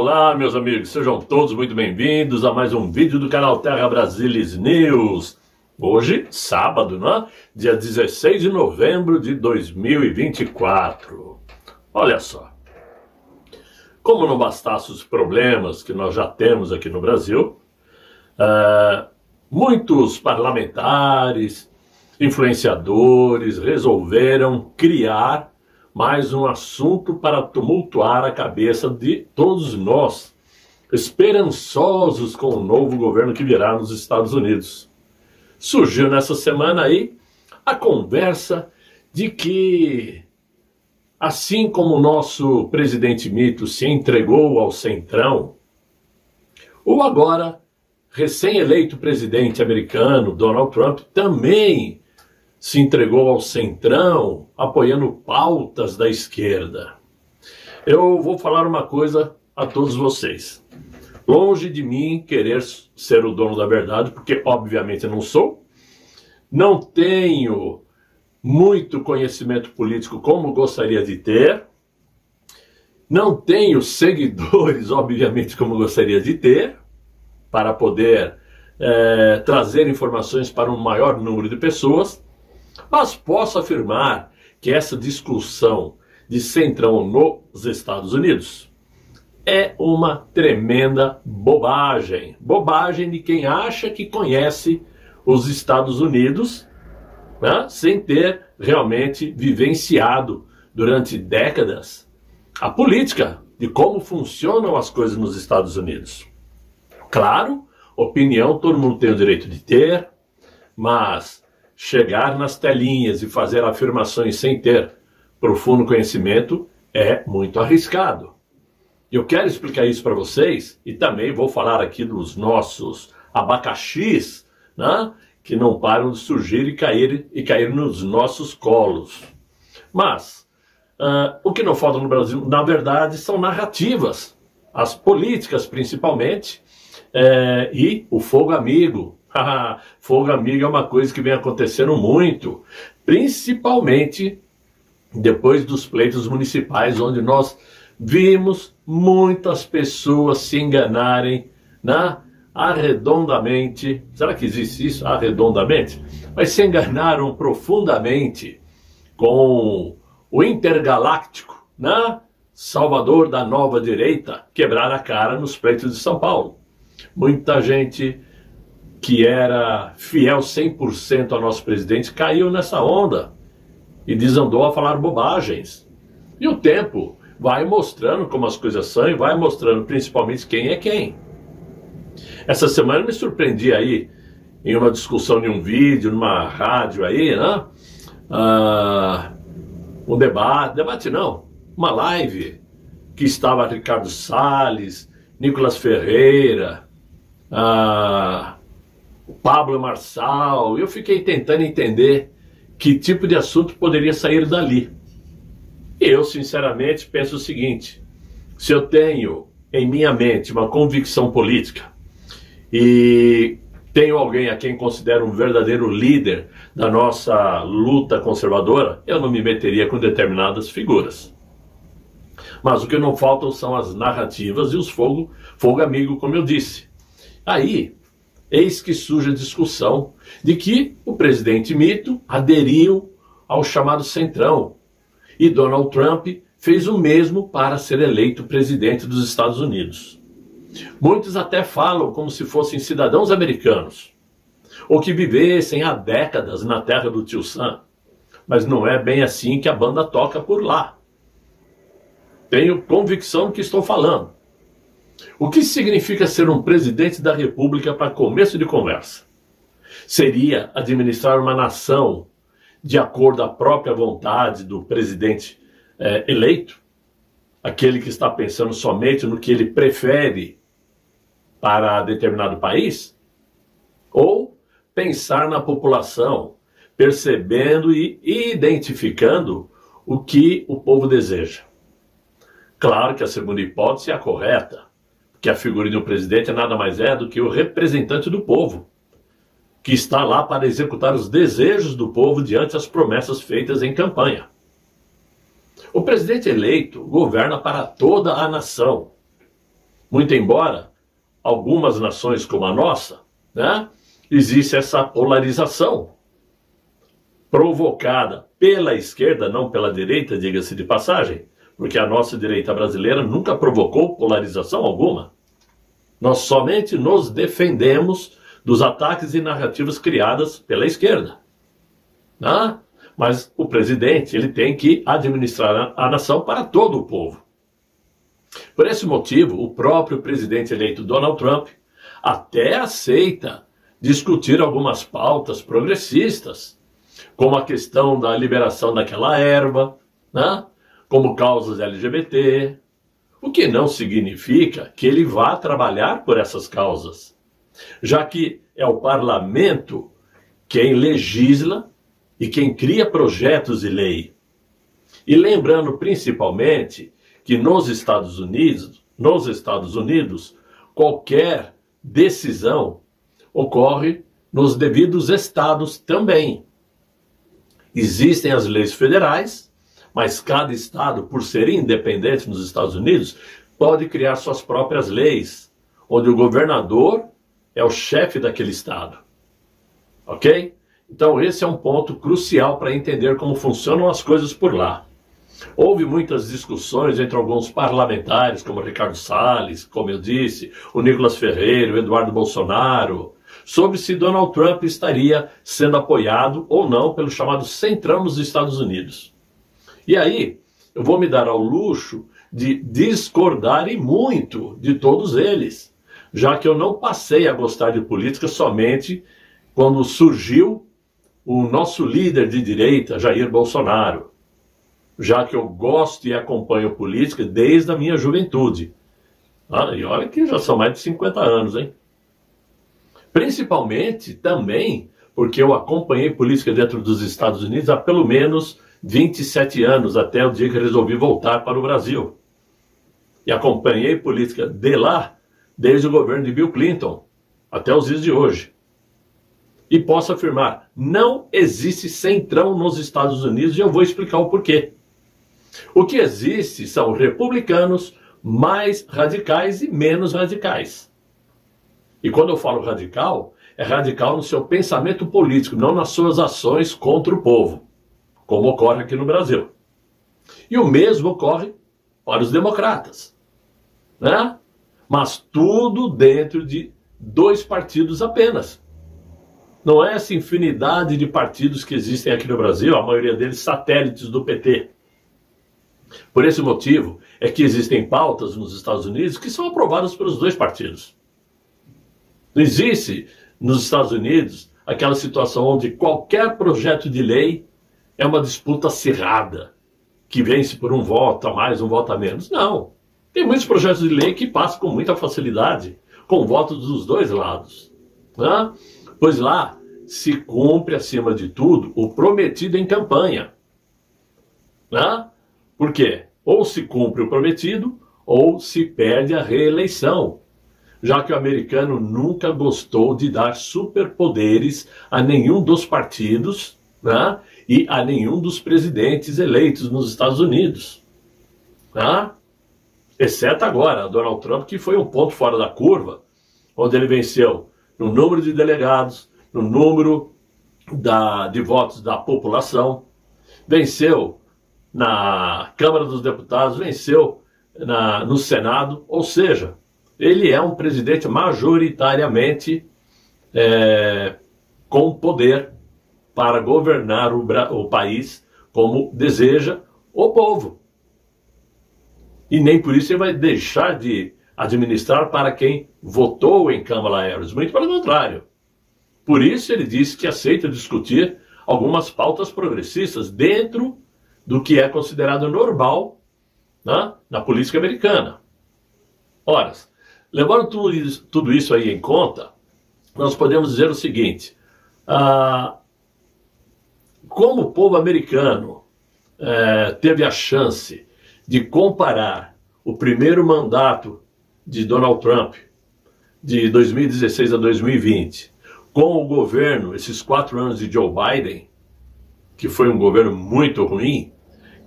Olá, meus amigos, sejam todos muito bem-vindos a mais um vídeo do canal Terra Brasilis News. Hoje, sábado, né? Dia 16 de novembro de 2024. Olha só, como não bastasse os problemas que nós já temos aqui no Brasil, muitos parlamentares, influenciadores resolveram criar mais um assunto para tumultuar a cabeça de todos nós, esperançosos com o novo governo que virá nos Estados Unidos. Surgiu nessa semana aí a conversa de que, assim como o nosso presidente mito se entregou ao Centrão, o agora recém-eleito presidente americano, Donald Trump, também se entregou ao Centrão, apoiando pautas da esquerda. Eu vou falar uma coisa a todos vocês. Longe de mim querer ser o dono da verdade, porque obviamente eu não sou. Não tenho muito conhecimento político como gostaria de ter. Não tenho seguidores, obviamente, como gostaria de ter, para poder trazer informações para um maior número de pessoas. Mas posso afirmar que essa discussão de Centrão nos Estados Unidos é uma tremenda bobagem. Bobagem de quem acha que conhece os Estados Unidos, né, sem ter realmente vivenciado durante décadas a política de como funcionam as coisas nos Estados Unidos. Claro, opinião todo mundo tem o direito de ter, mas chegar nas telinhas e fazer afirmações sem ter profundo conhecimento é muito arriscado. Eu quero explicar isso para vocês e também vou falar aqui dos nossos abacaxis, né, que não param de surgir e cair nos nossos colos. Mas o que não falta no Brasil, na verdade, são narrativas, as políticas principalmente, e o fogo amigo. Fogo amigo é uma coisa que vem acontecendo muito, principalmente depois dos pleitos municipais, onde nós vimos muitas pessoas se enganarem, né, arredondamente. Será que existe isso? Arredondamente? Mas se enganaram profundamente com o intergaláctico, né, salvador da nova direita, quebrar a cara nos pleitos de São Paulo. Muita gente que era fiel 100% ao nosso presidente, caiu nessa onda e desandou a falar bobagens. E o tempo vai mostrando como as coisas são e vai mostrando principalmente quem é quem. Essa semana eu me surpreendi aí, em uma discussão de um vídeo, numa rádio aí, né? Um debate não, uma live, que estava Ricardo Salles, Nicolas Ferreira, Pablo Marçal. Eu fiquei tentando entender que tipo de assunto poderia sair dali. Eu, sinceramente, penso o seguinte: se eu tenho em minha mente uma convicção política e tenho alguém a quem considero um verdadeiro líder da nossa luta conservadora, eu não me meteria com determinadas figuras. Mas o que não faltam são as narrativas e os fogo amigo, como eu disse. Aí, eis que surge a discussão de que o presidente mito aderiu ao chamado Centrão e Donald Trump fez o mesmo para ser eleito presidente dos Estados Unidos. Muitos até falam como se fossem cidadãos americanos ou que vivessem há décadas na terra do tio Sam, mas não é bem assim que a banda toca por lá. Tenho convicção do que estou falando. O que significa ser um presidente da República para começo de conversa? Seria administrar uma nação de acordo à própria vontade do presidente eleito? Aquele que está pensando somente no que ele prefere para determinado país? Ou pensar na população, percebendo e identificando o que o povo deseja? Claro que a segunda hipótese é a correta, que a figura de um presidente nada mais é do que o representante do povo, que está lá para executar os desejos do povo diante das promessas feitas em campanha. O presidente eleito governa para toda a nação. Muito embora algumas nações como a nossa, né, existe essa polarização provocada pela esquerda, não pela direita, diga-se de passagem, porque a nossa direita brasileira nunca provocou polarização alguma. Nós somente nos defendemos dos ataques e narrativas criadas pela esquerda. Né? Mas o presidente, ele tem que administrar a nação para todo o povo. Por esse motivo, o próprio presidente eleito Donald Trump até aceita discutir algumas pautas progressistas, como a questão da liberação daquela erva, né? Como causas LGBT, o que não significa que ele vá trabalhar por essas causas, já que é o parlamento quem legisla e quem cria projetos de lei. E lembrando principalmente que nos Estados Unidos, qualquer decisão ocorre nos devidos estados também. Existem as leis federais, mas cada estado, por ser independente nos Estados Unidos, pode criar suas próprias leis, onde o governador é o chefe daquele estado. Ok? Então esse é um ponto crucial para entender como funcionam as coisas por lá. Houve muitas discussões entre alguns parlamentares, como Ricardo Salles, como eu disse, o Nicolas Ferreira, o Eduardo Bolsonaro, sobre se Donald Trump estaria sendo apoiado ou não pelo chamado Centrão nos Estados Unidos. E aí, eu vou me dar ao luxo de discordar e muito de todos eles, já que eu não passei a gostar de política somente quando surgiu o nosso líder de direita, Jair Bolsonaro, já que eu gosto e acompanho política desde a minha juventude. E olha que já são mais de 50 anos, hein? Principalmente também porque eu acompanhei política dentro dos Estados Unidos há pelo menos 27 anos, até o dia que resolvi voltar para o Brasil. E acompanhei política de lá desde o governo de Bill Clinton até os dias de hoje. E posso afirmar, não existe centrão nos Estados Unidos e eu vou explicar o porquê. O que existe são republicanos mais radicais e menos radicais. E quando eu falo radical, é radical no seu pensamento político, não nas suas ações contra o povo, como ocorre aqui no Brasil. E o mesmo ocorre para os democratas, né? Mas tudo dentro de 2 partidos apenas. Não é essa infinidade de partidos que existem aqui no Brasil, a maioria deles satélites do PT. Por esse motivo é que existem pautas nos Estados Unidos que são aprovadas pelos 2 partidos. Não existe nos Estados Unidos aquela situação onde qualquer projeto de lei é uma disputa acirrada, que vence por um voto a mais, um voto a menos. Não. Tem muitos projetos de lei que passam com muita facilidade, com votos dos 2 lados. Né? Pois lá se cumpre, acima de tudo, o prometido em campanha. Né? Por quê? Ou se cumpre o prometido, ou se perde a reeleição, já que o americano nunca gostou de dar superpoderes a nenhum dos partidos, né? E a nenhum dos presidentes eleitos nos Estados Unidos. Né? Exceto agora, Donald Trump, que foi um ponto fora da curva, onde ele venceu no número de delegados, no número de votos da população, venceu na Câmara dos Deputados, venceu no Senado, ou seja, ele é um presidente majoritariamente com poder para governar o país como deseja o povo. E nem por isso ele vai deixar de administrar para quem votou em Kamala Harris, muito pelo contrário. Por isso ele disse que aceita discutir algumas pautas progressistas dentro do que é considerado normal, né, na política americana. Ora, levando tudo isso aí em conta, nós podemos dizer o seguinte: como o povo americano teve a chance de comparar o primeiro mandato de Donald Trump, de 2016 a 2020, com o governo, esses 4 anos de Joe Biden, que foi um governo muito ruim,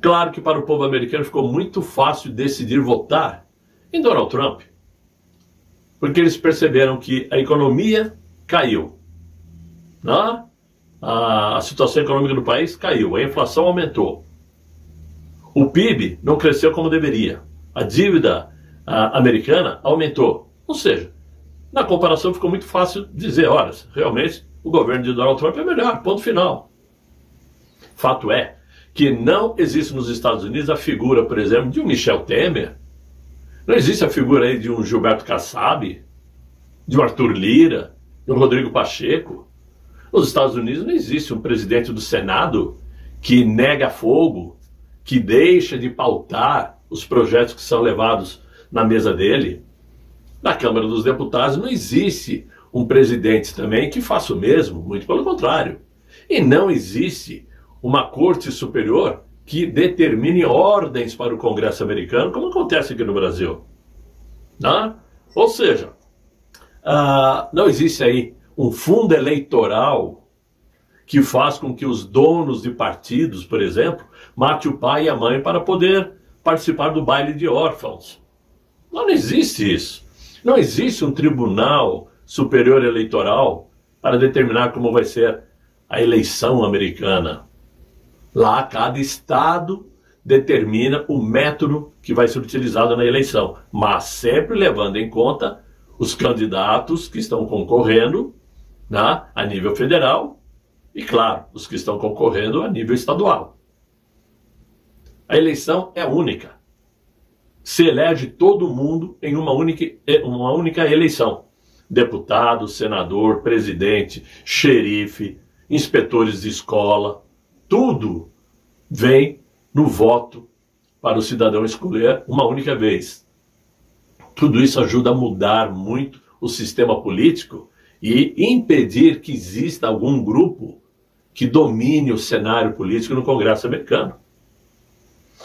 claro que para o povo americano ficou muito fácil decidir votar em Donald Trump. porque eles perceberam que a economia caiu, né? A situação econômica do país caiu, a inflação aumentou, o PIB não cresceu como deveria, a dívida americana aumentou. Ou seja, na comparação ficou muito fácil dizer, olha, realmente o governo de Donald Trump é melhor, ponto final. Fato é que não existe nos Estados Unidos a figura, por exemplo, de um Michel Temer, não existe a figura aí de um Gilberto Kassab, de um Arthur Lira, de um Rodrigo Pacheco. Nos Estados Unidos não existe um presidente do Senado que nega fogo, que deixa de pautar os projetos que são levados na mesa dele. Na Câmara dos Deputados não existe um presidente também que faça o mesmo, muito pelo contrário. E não existe uma Corte Superior que determine ordens para o Congresso americano, como acontece aqui no Brasil. Né? Ou seja, não existe aí um fundo eleitoral que faz com que os donos de partidos, por exemplo, mate o pai e a mãe para poder participar do baile de órfãos. Não existe isso. Não existe um Tribunal Superior Eleitoral para determinar como vai ser a eleição americana. Lá, cada estado determina o método que vai ser utilizado na eleição, mas sempre levando em conta os candidatos que estão concorrendo, né, a nível federal e, claro, os que estão concorrendo a nível estadual. A eleição é única. Se elege todo mundo em uma única eleição. Deputado, senador, presidente, xerife, inspetores de escola, tudo vem no voto para o cidadão escolher uma única vez. Tudo isso ajuda a mudar muito o sistema político e impedir que exista algum grupo que domine o cenário político no Congresso americano.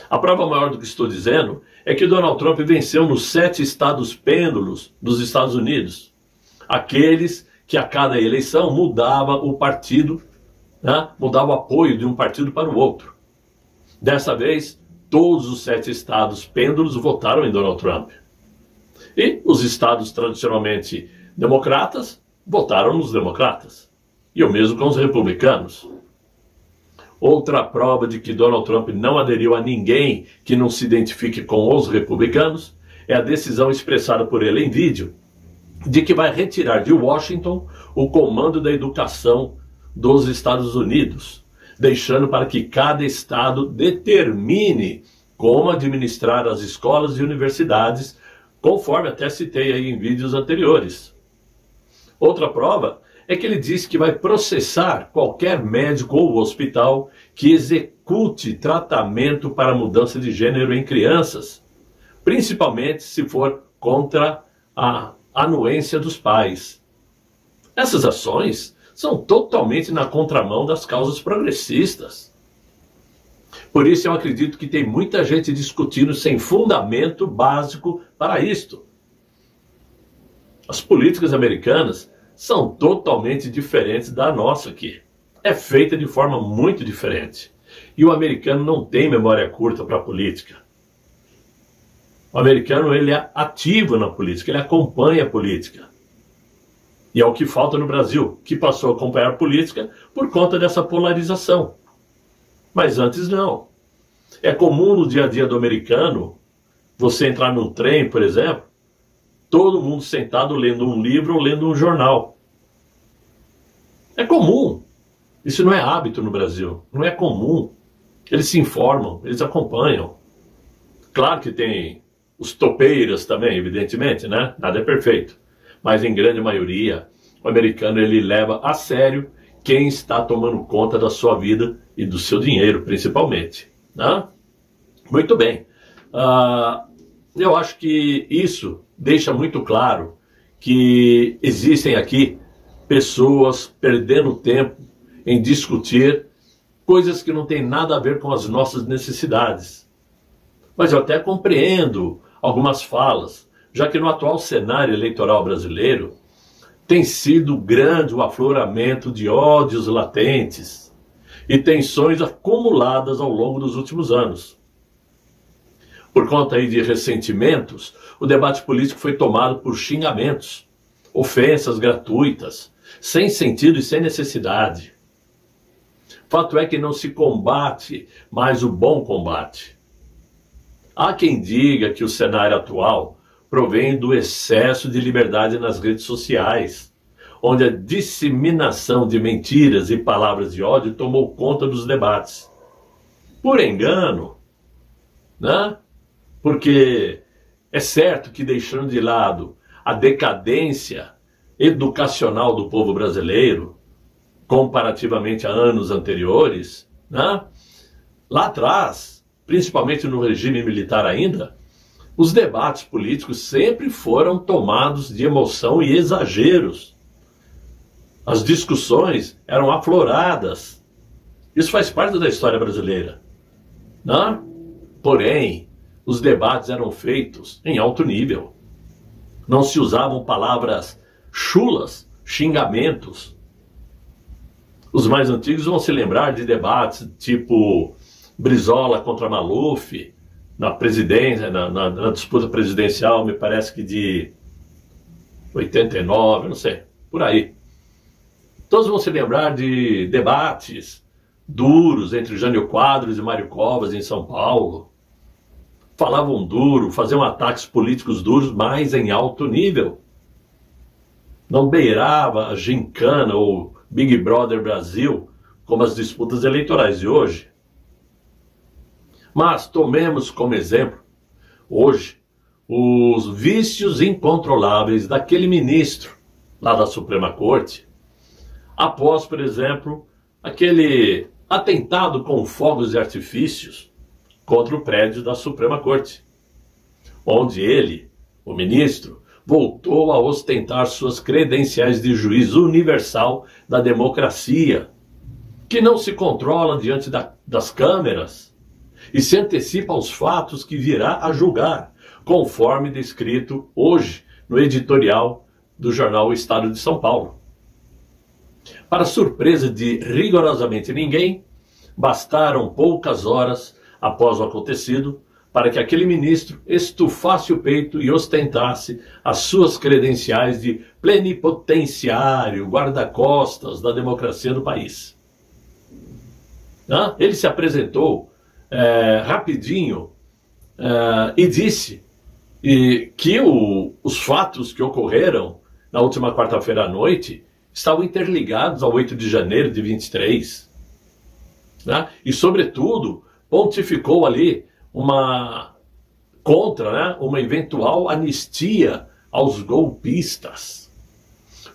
A prova maior do que estou dizendo é que Donald Trump venceu nos 7 estados pêndulos dos Estados Unidos. Aqueles que a cada eleição mudava o partido, né, mudava o apoio de um partido para o outro. Dessa vez, todos os 7 estados pêndulos votaram em Donald Trump. E os estados tradicionalmente democratas votaram nos democratas. E o mesmo com os republicanos. Outra prova de que Donald Trump não aderiu a ninguém que não se identifique com os republicanos é a decisão expressada por ele em vídeo de que vai retirar de Washington o comando da educação dos Estados Unidos, deixando para que cada estado determine como administrar as escolas e universidades, conforme até citei aí em vídeos anteriores. Outra prova é que ele disse que vai processar qualquer médico ou hospital que execute tratamento para mudança de gênero em crianças, principalmente se for contra a anuência dos pais. Essas ações são totalmente na contramão das causas progressistas. Por isso eu acredito que tem muita gente discutindo sem fundamento básico para isto. As políticas americanas são totalmente diferentes da nossa aqui. É feita de forma muito diferente. E o americano não tem memória curta para a política. O americano, ele é ativo na política, ele acompanha a política. E é o que falta no Brasil, que passou a acompanhar a política por conta dessa polarização. Mas antes não. É comum no dia a dia do americano, você entrar num trem, por exemplo, todo mundo sentado lendo um livro ou lendo um jornal. É comum. Isso não é hábito no Brasil. Não é comum. Eles se informam, eles acompanham. Claro que tem os topeiras também, evidentemente, né? Nada é perfeito. Mas em grande maioria, o americano ele leva a sério quem está tomando conta da sua vida e do seu dinheiro, principalmente. Né? Muito bem. Eu acho que isso deixa muito claro que existem aqui pessoas perdendo tempo em discutir coisas que não têm nada a ver com as nossas necessidades. Mas eu até compreendo algumas falas, já que no atual cenário eleitoral brasileiro tem sido grande o afloramento de ódios latentes e tensões acumuladas ao longo dos últimos anos. Por conta aí de ressentimentos, o debate político foi tomado por xingamentos, ofensas gratuitas, sem sentido e sem necessidade. Fato é que não se combate mais o bom combate. Há quem diga que o cenário atual provém do excesso de liberdade nas redes sociais, onde a disseminação de mentiras e palavras de ódio tomou conta dos debates. Por engano, né? Porque é certo que, deixando de lado a decadência educacional do povo brasileiro, comparativamente a anos anteriores, né? Lá atrás, principalmente no regime militar ainda, os debates políticos sempre foram tomados de emoção e exageros. As discussões eram afloradas. Isso faz parte da história brasileira, né? Porém, os debates eram feitos em alto nível. Não se usavam palavras chulas, xingamentos. Os mais antigos vão se lembrar de debates tipo Brizola contra Maluf, na presidência, na disputa presidencial, me parece que de 89, não sei, por aí. Todos vão se lembrar de debates duros entre Jânio Quadros e Mário Covas em São Paulo. Falavam duro, faziam ataques políticos duros, mas em alto nível. Não beirava a gincana ou Big Brother Brasil como as disputas eleitorais de hoje. Mas tomemos como exemplo, hoje, os vícios incontroláveis daquele ministro lá da Suprema Corte, após, por exemplo, aquele atentado com fogos de artifícios contra o prédio da Suprema Corte, onde ele, o ministro, voltou a ostentar suas credenciais de juiz universal da democracia, que não se controla diante das câmeras e se antecipa aos fatos que virá a julgar, conforme descrito hoje no editorial do jornal O Estado de São Paulo. Para surpresa de rigorosamente ninguém, bastaram poucas horas após o acontecido para que aquele ministro estufasse o peito e ostentasse as suas credenciais de plenipotenciário, guarda-costas da democracia do país. Ele se apresentou rapidinho e disse que os fatos que ocorreram na última quarta-feira à noite estavam interligados ao 8 de janeiro de 23. E, sobretudo, pontificou ali contra uma eventual anistia aos golpistas.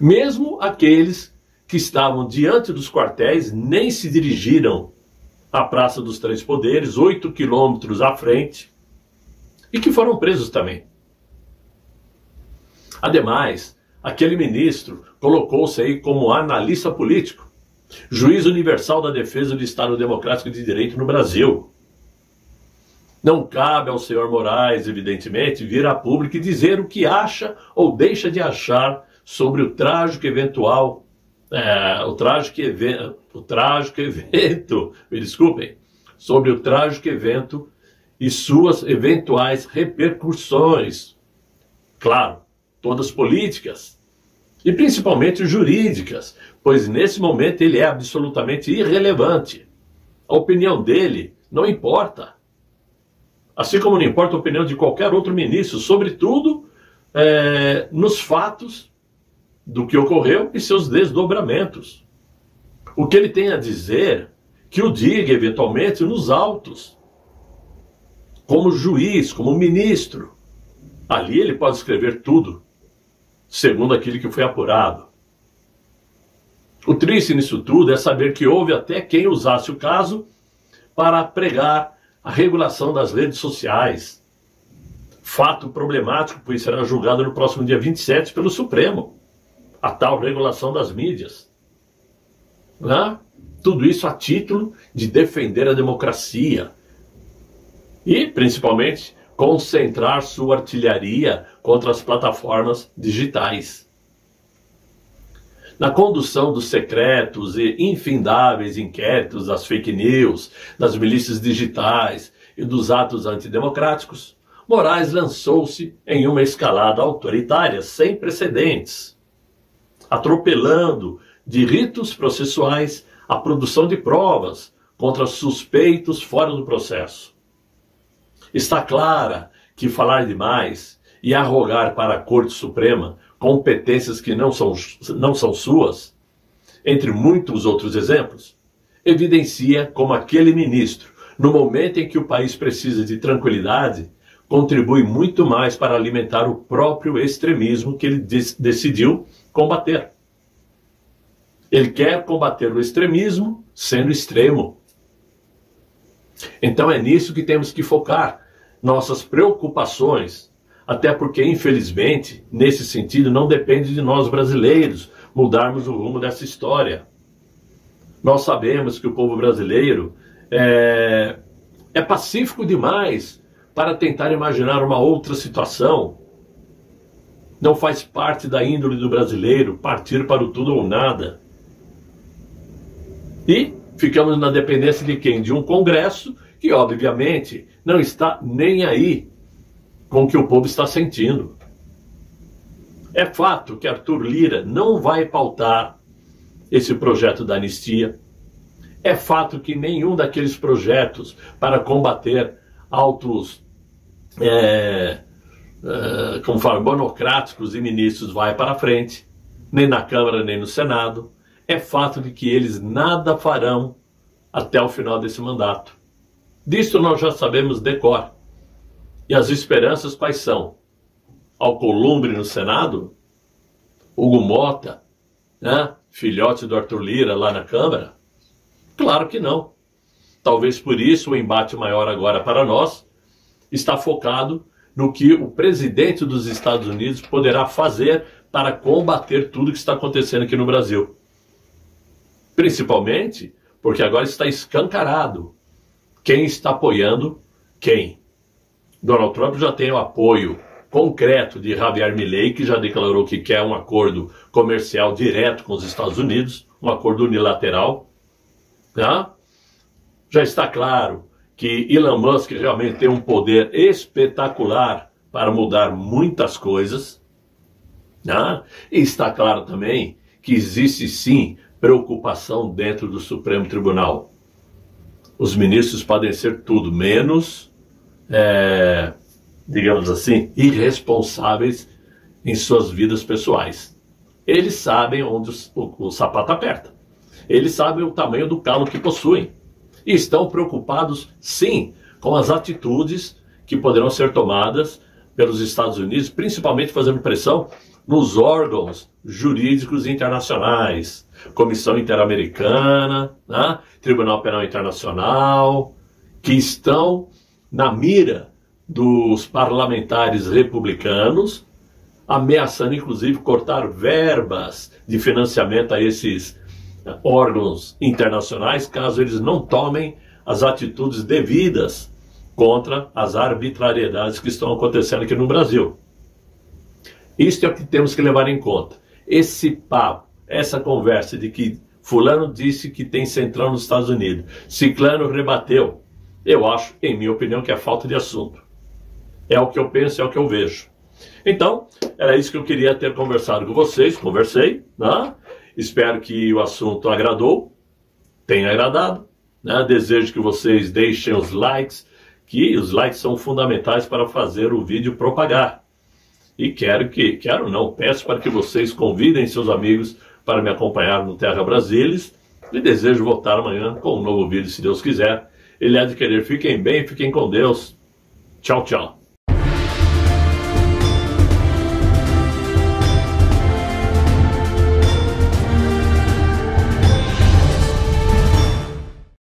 Mesmo aqueles que estavam diante dos quartéis nem se dirigiram à Praça dos Três Poderes, 8 quilômetros à frente, e que foram presos também. Ademais, aquele ministro colocou-se aí como analista político, juiz universal da defesa do Estado Democrático de Direito no Brasil. Não cabe ao senhor Moraes, evidentemente, vir a público e dizer o que acha ou deixa de achar sobre o trágico evento, sobre o trágico evento e suas eventuais repercussões. Claro, todas políticas e principalmente jurídicas, pois nesse momento ele é absolutamente irrelevante. A opinião dele não importa. Assim como não importa a opinião de qualquer outro ministro, sobretudo nos fatos do que ocorreu e seus desdobramentos. O que ele tem a dizer, que o diga eventualmente nos autos, como juiz, como ministro. Ali ele pode escrever tudo, segundo aquilo que foi apurado. O triste nisso tudo é saber que houve até quem usasse o caso para pregar a regulação das redes sociais. Fato problemático, pois será julgado no próximo dia 27 pelo Supremo. A tal regulação das mídias. Tudo isso a título de defender a democracia. E, principalmente, concentrar sua artilharia contra as plataformas digitais. Na condução dos secretos e infindáveis inquéritos das fake news, das milícias digitais e dos atos antidemocráticos, Moraes lançou-se em uma escalada autoritária sem precedentes, atropelando de ritos processuais a produção de provas contra suspeitos fora do processo. Está clara que falar demais e arrogar para a Corte Suprema competências que não são suas, entre muitos outros exemplos, evidencia como aquele ministro, no momento em que o país precisa de tranquilidade, contribui muito mais para alimentar o próprio extremismo que ele decidiu combater. Ele quer combater o extremismo sendo extremo. Então é nisso que temos que focar nossas preocupações, até porque, infelizmente, nesse sentido, não depende de nós brasileiros mudarmos o rumo dessa história. Nós sabemos que o povo brasileiro é pacífico demais para tentar imaginar uma outra situação. Não faz parte da índole do brasileiro partir para o tudo ou nada. E ficamos na dependência de quem? De um Congresso que, obviamente, não está nem aí com o que o povo está sentindo. É fato que Arthur Lira não vai pautar esse projeto da anistia. É fato que nenhum daqueles projetos para combater autos monocráticos e ministros vai para frente, nem na Câmara nem no Senado. É fato de que eles nada farão até o final desse mandato. Disto nós já sabemos de cor. E as esperanças quais são? Alcolumbre no Senado? Hugo Mota, né? Filhote do Arthur Lira lá na Câmara? Claro que não. Talvez por isso o embate maior agora para nós está focado no que o presidente dos Estados Unidos poderá fazer para combater tudo que está acontecendo aqui no Brasil. Principalmente porque agora está escancarado quem está apoiando quem. Donald Trump já tem o apoio concreto de Javier Milei, que já declarou que quer um acordo comercial direto com os Estados Unidos, um acordo unilateral. Tá? Já está claro que Elon Musk realmente tem um poder espetacular para mudar muitas coisas. Tá? E está claro também que existe sim preocupação dentro do Supremo Tribunal. Os ministros podem ser tudo menos, digamos assim, irresponsáveis em suas vidas pessoais. Eles sabem onde o sapato aperta. Eles sabem o tamanho do calo que possuem. E estão preocupados, sim, com as atitudes que poderão ser tomadas pelos Estados Unidos, principalmente fazendo pressão nos órgãos jurídicos internacionais, Comissão Interamericana, né? Tribunal Penal Internacional, que estão na mira dos parlamentares republicanos, ameaçando inclusive cortar verbas de financiamento a esses órgãos internacionais, caso eles não tomem as atitudes devidas contra as arbitrariedades que estão acontecendo aqui no Brasil. Isto é o que temos que levar em conta. Esse papo, essa conversa de que fulano disse que tem centrão nos Estados Unidos, ciclano rebateu, eu acho, em minha opinião, que é falta de assunto. É o que eu penso, é o que eu vejo. Então, era isso que eu queria ter conversado com vocês, conversei, né? Espero que o assunto agradou, tenha agradado, né? Desejo que vocês deixem os likes, que os likes são fundamentais para fazer o vídeo propagar. E peço para que vocês convidem seus amigos para me acompanhar no Terra Brasilis e desejo voltar amanhã com um novo vídeo, se Deus quiser. Ele há de querer. Fiquem bem, fiquem com Deus. Tchau, tchau.